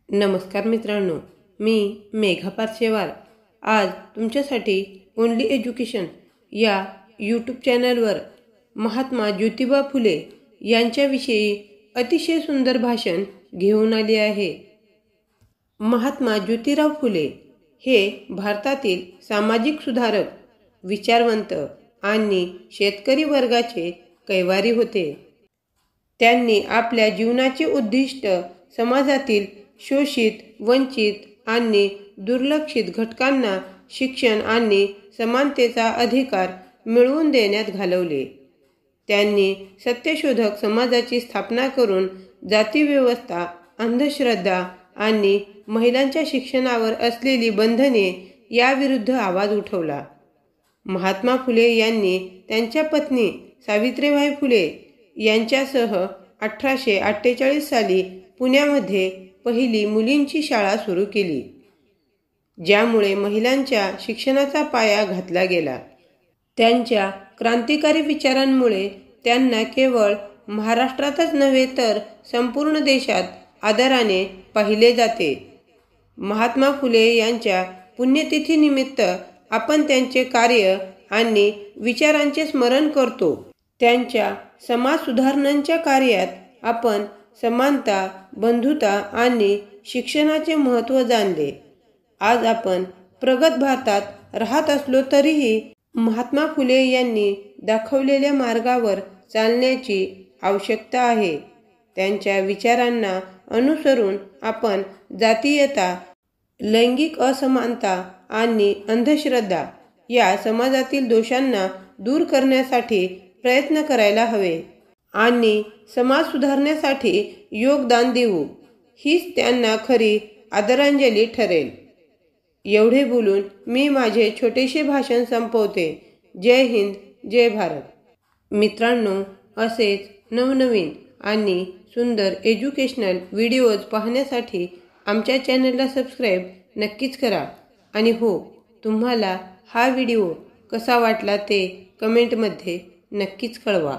नमस्कार मित्रांनो, मी मेघा पारसेवार आज तुमच्यासाठी ओनली एज्युकेशन या यूट्यूब चॅनलवर महात्मा ज्योतिबा फुले यांच्याविषयी अतिशय सुंदर भाषण घेऊन आले आहे। महात्मा ज्योतिराव फुले हे भारतातील सामाजिक सुधारक, विचारवंत आणि शेतकरी वर्गाचे कैवारी होते। त्यांनी आपल्या जीवनाचे उद्दिष्ट समाजातील शोषित, वंचित आणि दुर्लक्षित घटकांना शिक्षण आणि समानतेचा अधिकार मिळवून देण्यात घालवले। त्यांनी सत्यशोधक समाजाची स्थापना करून जातीव्यवस्था, अंधश्रद्धा आणि महिलांच्या शिक्षणावर असलेली बंधने याविरुद्ध आवाज उठवला। महात्मा फुले यांनी त्यांच्या पत्नी सावित्रीबाई फुले यांच्यासह 1848 साली पुण्यामध्ये पहिली मुलींची शाळा सुरू केली, ज्यामुळे महिलांच्या शिक्षणाचा पाया घातला गेला। त्यांच्या क्रांतिकारी विचारांमुळे त्यांना केवळ महाराष्ट्रातच नव्हे तर संपूर्ण देशात आदराने पाहिले जाते। महात्मा फुले यांच्या पुण्यतिथीनिमित्त आपण त्यांचे कार्य आणि विचारांचे स्मरण करतो। त्यांच्या समाज सुधारणांच्या कार्यात आपण समानता, बंधुता आणि शिक्षणाचे महत्त्व जाणले। आज आपण प्रगत भारतात राहत असलो तरीही महात्मा फुले यांनी दाखवलेल्या मार्गावर चालण्याची आवश्यकता आहे। त्यांच्या विचारांना अनुसरून आपण जातीयता, लैंगिक असमानता आणि अंधश्रद्धा या समाजातील दोषांना दूर करण्यासाठी प्रयत्न करायला हवे आणि समाज सुधारण्यासाठी योगदान देऊ, हीच त्यांना खरी आदरांजली ठरेल। एवढे बोलून मी माझे छोटेसे भाषण संपवते। जय हिंद, जय भारत। मित्रांनो, असेच नवनवीन आणि सुंदर एज्युकेशनल व्हिडिओज पाहण्यासाठी आमच्या चॅनलला सबस्क्राईब नक्कीच करा। आणि हो, तुम्हाला हा व्हिडिओ कसा वाटला ते कमेंटमध्ये नक्कीच कळवा।